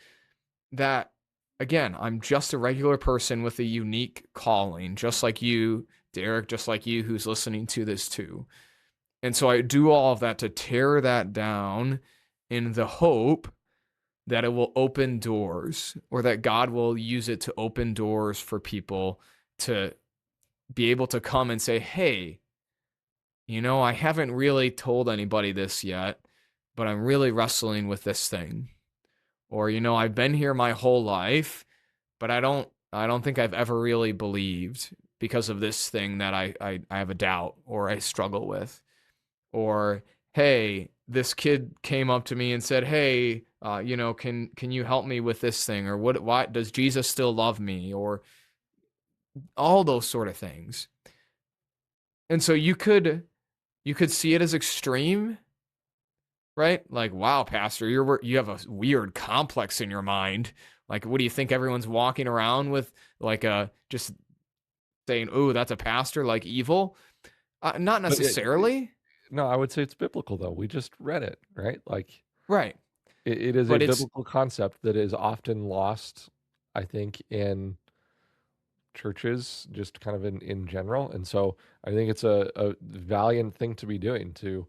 that, again, I'm just a regular person with a unique calling, just like you, Derek, just like you who's listening to this too. And so I do all of that to tear that down in the hope that it will open doors, or that God will use it to open doors for people to be able to come and say, hey, I haven't really told anybody this yet, but I'm really wrestling with this thing. Or, I've been here my whole life, but I don't think I've ever really believed because of this thing that I have a doubt or I struggle with. Or, hey, this kid came up to me and said, hey, can you help me with this thing? Or why does Jesus still love me? Or all those sort of things. And so you could see it as extreme, right? Like, wow, pastor, you have a weird complex in your mind. Like, what do you think everyone's walking around with, like, just saying, "Oh, that's a pastor," like evil? Not But necessarily. no, I would say it's biblical though. We just read it, right? Like Right. it is a But it's biblical concept that is often lost, I think, in churches, just kind of in general. And so I think it's a valiant thing to be doing, to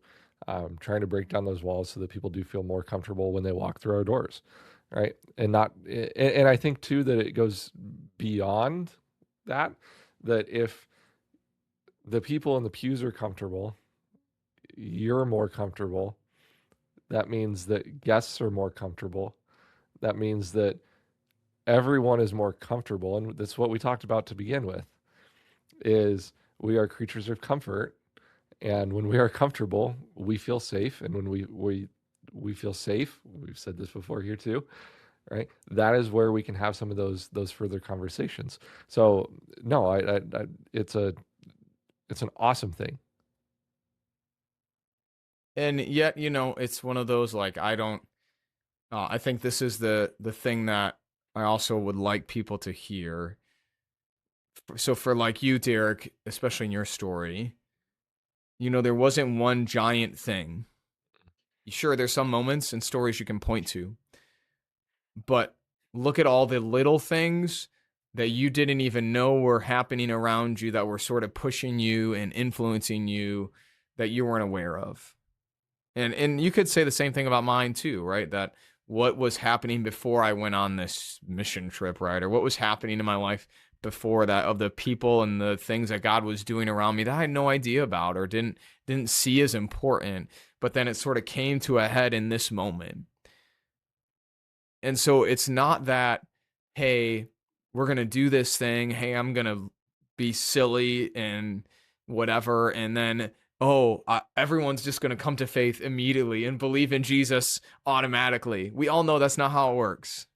trying to break down those walls so that people do feel more comfortable when they walk through our doors, right? And not, and I think too that it goes beyond that, that if the people in the pews are comfortable, you're more comfortable. That means that guests are more comfortable. That means that everyone is more comfortable. And that's what we talked about to begin with, is we are creatures of comfort. And when we are comfortable, we feel safe. And when we feel safe, we've said this before here too, right? That is where we can have some of those further conversations. So no, it's an awesome thing. and yet, it's one of those, like, I don't I think this is the thing that I also would like people to hear. So for like you, Derek, especially in your story, there wasn't one giant thing. Sure, there's some moments and stories you can point to, but look at all the little things that you didn't even know were happening around you, that were sort of pushing you and influencing you, that you weren't aware of. And you could say the same thing about mine too, right? That what was happening before I went on this mission trip, right? Or what was happening in my life before that, of the people and the things that God was doing around me that I had no idea about or didn't see as important, but then it sort of came to a head in this moment. And so it's not that, hey, we're going to do this thing. Hey, I'm going to be silly and whatever. And then, everyone's just going to come to faith immediately and believe in Jesus automatically. We all know that's not how it works.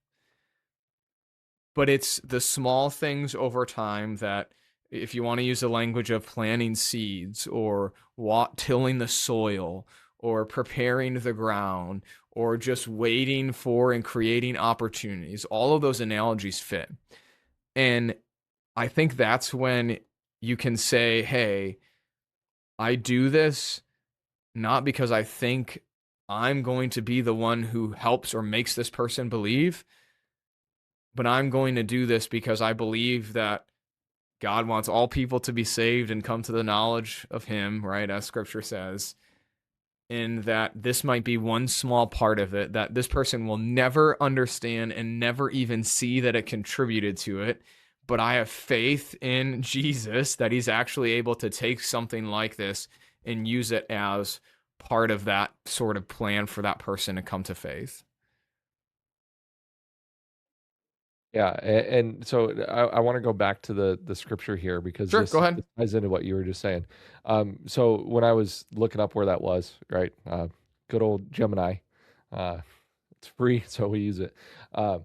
But it's the small things over time that, if you want to use the language of planting seeds or tilling the soil or preparing the ground or just waiting for and creating opportunities, all of those analogies fit. And I think that's when you can say, hey, I do this not because I think I'm going to be the one who helps or makes this person believe, but I'm going to do this because I believe that God wants all people to be saved and come to the knowledge of him, right? As scripture says. in that this might be one small part of it that this person will never understand and never even see that it contributed to it. But I have faith in Jesus that he's actually able to take something like this and use it as part of that sort of plan for that person to come to faith. Yeah, and so I want to go back to the scripture here because Sure, go this ahead. ties into what you were just saying. So when I was looking up where that was, right, good old Gemini, uh, it's free, so we use it. Uh,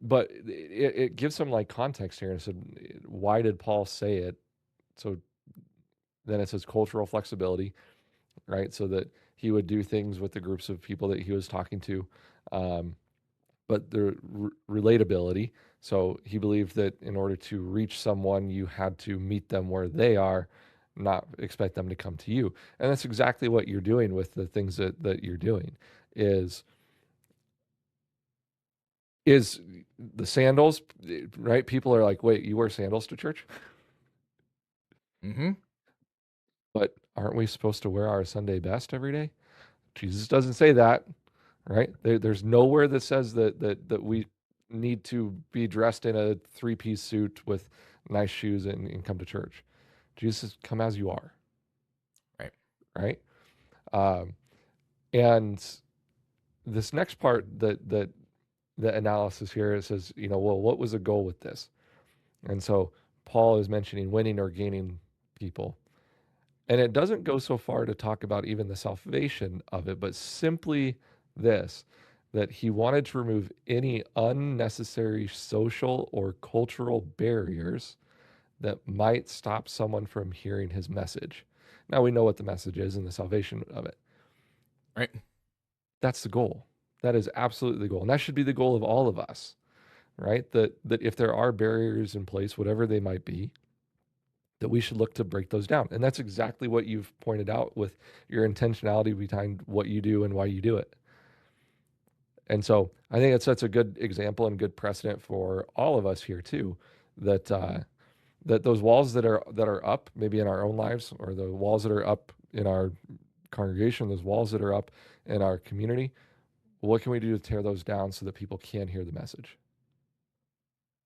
but it gives some like context here. And so why did Paul say it? So then it says cultural flexibility, right? So that he would do things with the groups of people that he was talking to. Um, but the relatability. So he believed that in order to reach someone, you had to meet them where they are, not expect them to come to you. And that's exactly what you're doing with the things that you're doing is is the sandals, right? People are like, wait, you wear sandals to church? Mm-hmm. But aren't we supposed to wear our Sunday best every day? Jesus doesn't say that, right? There's nowhere that says that we need to be dressed in a three-piece suit with nice shoes and come to church. Jesus says, come as you are, Right. right? Um, and this next part that the analysis here, it says, well, what was the goal with this? And so Paul is mentioning winning or gaining people. And it doesn't go so far to talk about even the salvation of it, but simply this, that he wanted to remove any unnecessary social or cultural barriers that might stop someone from hearing his message. Now we know what the message is and the salvation of it. Right. That's the goal. That is absolutely the goal. And that should be the goal of all of us, right? That if there are barriers in place, whatever they might be, that we should look to break those down. And that's exactly what you've pointed out with your intentionality behind what you do and why you do it. And so I think it sets a good example and good precedent for all of us here too, that that those walls that are up maybe in our own lives or the walls that are up in our congregation, those walls that are up in our community, what can we do to tear those down so that people can hear the message?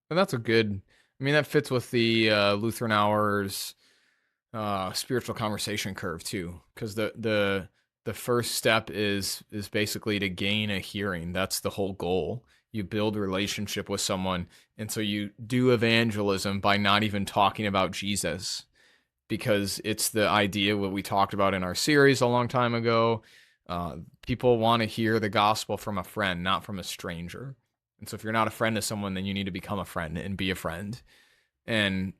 And that's a good, I mean, that fits with the Lutheran Hours spiritual conversation curve too, because the first step is basically to gain a hearing. That's the whole goal. You build a relationship with someone, and so you do evangelism by not even talking about Jesus, because it's the idea what we talked about in our series a long time ago. People want to hear the gospel from a friend, not from a stranger. And so if you're not a friend to someone, then you need to become a friend and be a friend. And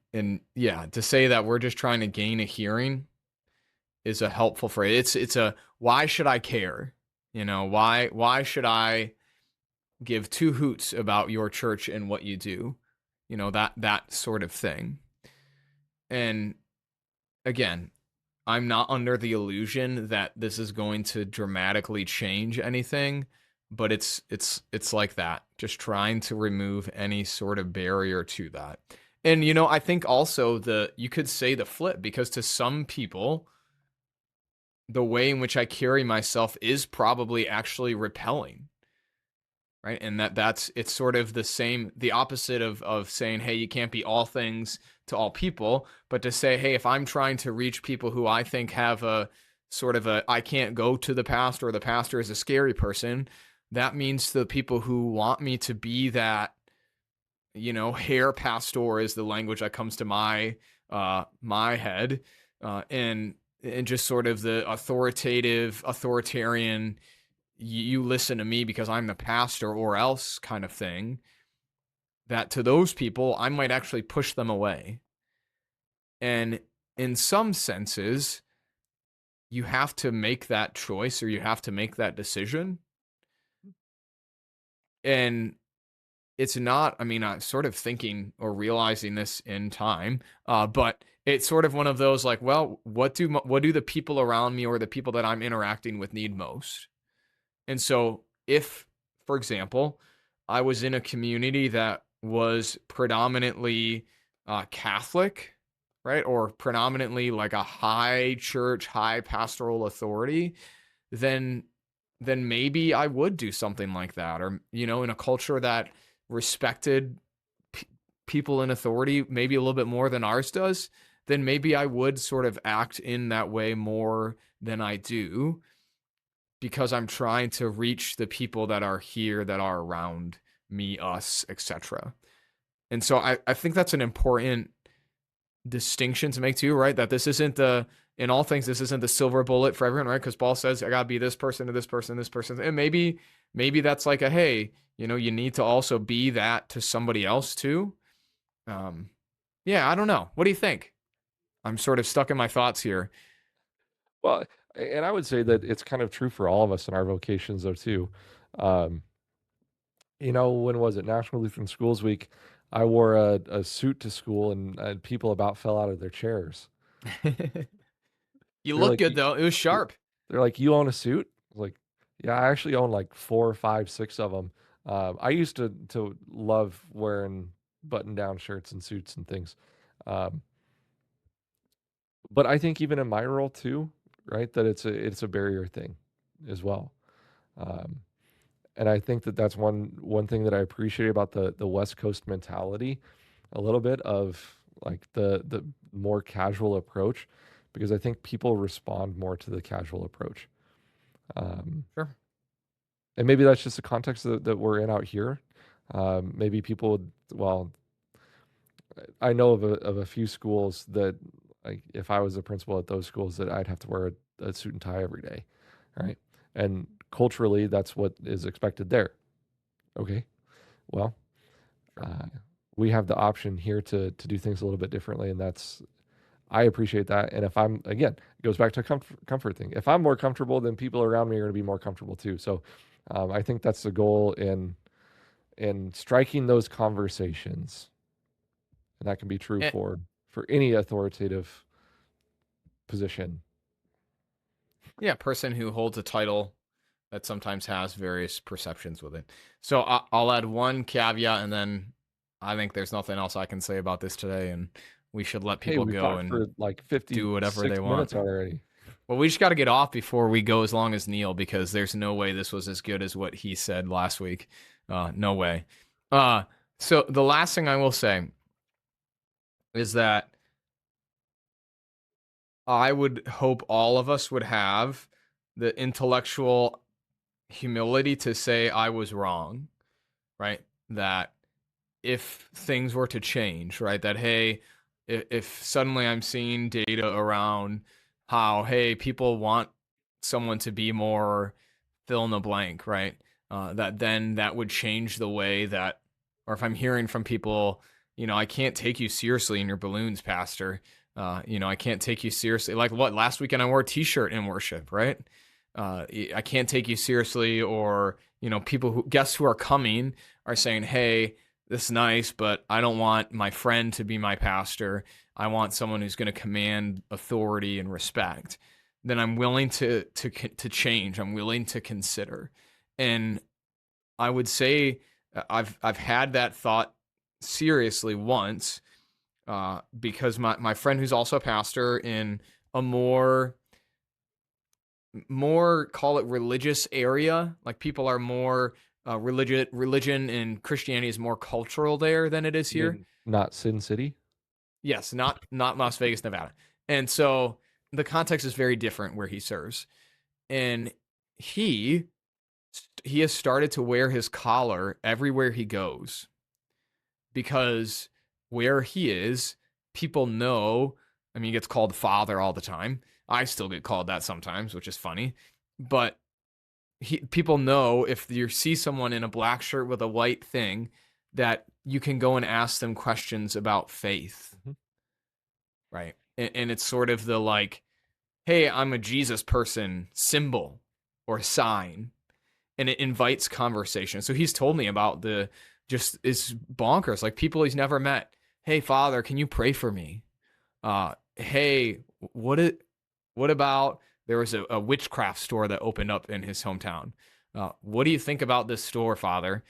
yeah, to say that we're just trying to gain a hearing is a helpful phrase. It's a why should I care? Why should I give two hoots about your church and what you do? That sort of thing. And again, I'm not under the illusion that this is going to dramatically change anything, but it's like that, just trying to remove any sort of barrier to that. And I think also you could say the flip, because to some people, the way in which I carry myself is probably actually repelling, right? And it's sort of the opposite of saying, hey, you can't be all things to all people, but to say, hey, if I'm trying to reach people who I think have a sort of I can't go to the pastor, or the pastor is a scary person, that means the people who want me to be that, hair pastor is the language that comes to my head, and just sort of the authoritarian, you listen to me because I'm the pastor or else kind of thing, that to those people, I might actually push them away. And in some senses, you have to make that choice, or you have to make that decision. And it's not, I mean, I'm sort of thinking or realizing this in time, but it's sort of one of those like, well, what do the people around me or the people that I'm interacting with need most? And so if, for example, I was in a community that was predominantly Catholic, right, or predominantly like a high church, high pastoral authority, then maybe I would do something like that. Or, in a culture that respected people in authority maybe a little bit more than ours does, then maybe I would sort of act in that way more than I do, because I'm trying to reach the people that are here, that are around me, us, etc. And so I think that's an important distinction to make too, right? That this isn't in all things, this isn't the silver bullet for everyone, right? Because Paul says, I gotta be this person to this person, this person. And maybe that's like hey, you need to also be that to somebody else too. Yeah, I don't know. What do you think? I'm sort of stuck in my thoughts here. Well, and I would say that it's kind of true for all of us in our vocations, though, too. Um, when was it? National Lutheran Schools Week. I wore a suit to school, and people about fell out of their chairs. You They're look like, good though. It was sharp. they're like, you own a suit? I was like, yeah, I actually own like 4, 5, 6 of them. I used to love wearing button-down shirts and suits and things. Um, but I think even in my role too, right, that it's a barrier thing as well. Um, and I think that that's one thing that I appreciate about the West Coast mentality, a little bit of like the more casual approach, because I think people respond more to the casual approach. Sure. And maybe that's just the context that we're in out here. Maybe people, well, I know of a few schools that, like, if I was a principal at those schools, that I'd have to wear a suit and tie every day, right? And culturally, that's what is expected there. Okay, well, Sure. we have the option here to do things a little bit differently, and I appreciate that. And if I'm, again, it goes back to a comfort thing. If I'm more comfortable, then people around me are going to be more comfortable too. So I think that's the goal in striking those conversations, and that can be true And, for any authoritative position. yeah, person who holds a title that sometimes has various perceptions with it. So I'll add one caveat, and then I think there's nothing else I can say about this today, and we should let Hey, people we've go talked for and like do whatever 56 they want. minutes already. Well, we just got to get off before we go as long as Neil, because there's no way this was as good as what he said last week. No way. So the last thing I will say is that I would hope all of us would have the intellectual humility to say I was wrong, right? That if things were to change, right? That, hey, if suddenly I'm seeing data around how, hey, people want someone to be more fill in the blank, right? That then that would change the way that, or if I'm hearing from people, I can't take you seriously in your balloons, Pastor. I can't take you seriously. Like what? Last weekend I wore a T-shirt in worship, right? I can't take you seriously, or guests who are coming are saying, hey, this is nice, but I don't want my friend to be my pastor. I want someone who's going to command authority and respect. Then I'm willing to change. I'm willing to consider. And I would say I've had that thought seriously once, because my friend who's also a pastor in a more call it religious area, like people are more religion and Christianity is more cultural there than it is You here. mean not Sin City? Yes, not Las Vegas, Nevada. And so the context is very different where he serves. And he has started to wear his collar everywhere he goes, because where he is, people know. I mean, he gets called father all the time. I still get called that sometimes, which is funny. But people know if you see someone in a black shirt with a white thing, that you can go and ask them questions about faith, right? And it's sort of the like, hey, I'm a Jesus person symbol or sign, and it invites conversation. So he's told me about just is bonkers, like people he's never met. Hey, Father, can you pray for me? Hey, what about, there was a witchcraft store that opened up in his hometown. What do you think about this store, Father?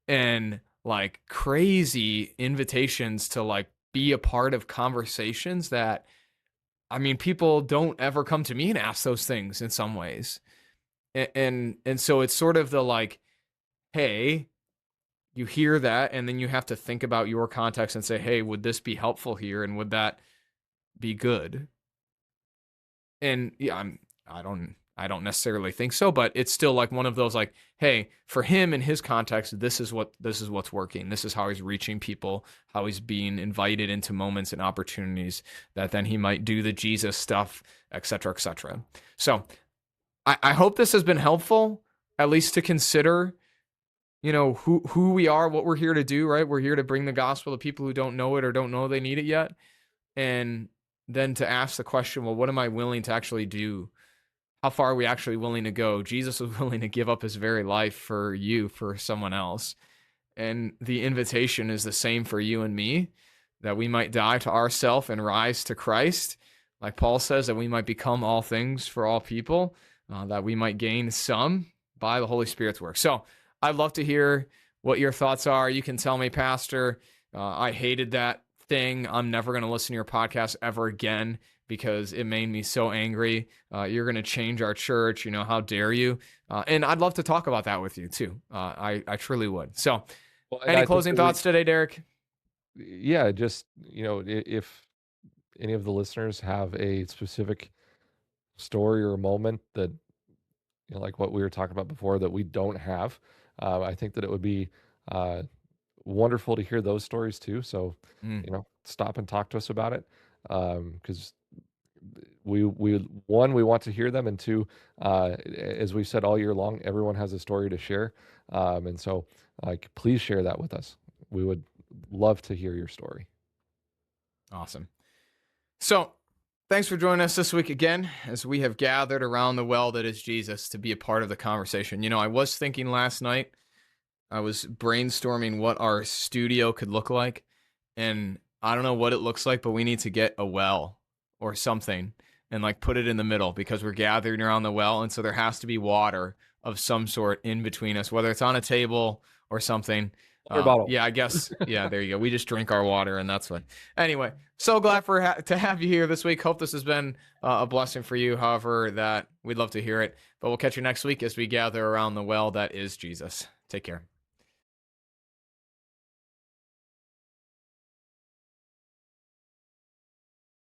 And like crazy invitations to like be a part of conversations that, I mean, people don't ever come to me and ask those things in some ways. And so it's sort of the like, hey, you hear that, and then you have to think about your context and say, hey, would this be helpful here, and would that be good? And yeah, I don't necessarily think so, but it's still like one of those like, hey, for him in his context, this is what's working. This is how he's reaching people, how he's being invited into moments and opportunities that then he might do the Jesus stuff, etc., etc. So I hope this has been helpful, at least to consider, who we are, what we're here to do, right? We're here to bring the gospel to people who don't know it or don't know they need it yet. And then to ask the question, well, what am I willing to actually do? How far are we actually willing to go? Jesus was willing to give up his very life for you, for someone else. And the invitation is the same for you and me, that we might die to ourself and rise to Christ. Like Paul says, that we might become all things for all people, that we might gain some by the Holy Spirit's work. So I'd love to hear what your thoughts are. You can tell me, Pastor, I hated that thing. I'm never going to listen to your podcast ever again because it made me so angry. You're going to change our church. How dare you? And I'd love to talk about that with you too. I truly would. So any closing thoughts today, Derek? Yeah, just, if any of the listeners have a specific story or moment that, like what we were talking about before, that we don't have, I think that it would be wonderful to hear those stories too. So, stop and talk to us about it. Because we want to hear them, and two, as we've said all year long, everyone has a story to share. And so, like, please share that with us. We would love to hear your story. Awesome. So thanks for joining us this week again, as we have gathered around the well that is Jesus to be a part of the conversation. I was thinking last night, I was brainstorming what our studio could look like, and I don't know what it looks like, but we need to get a well or something and like put it in the middle, because we're gathering around the well, and so there has to be water of some sort in between us, whether it's on a table or something. Water bottle. Yeah, I guess. Yeah, there you go. We just drink our water, and that's what. Anyway, so glad to have you here this week. Hope this has been a blessing for you. However, that we'd love to hear it. But we'll catch you next week as we gather around the well that is Jesus. Take care.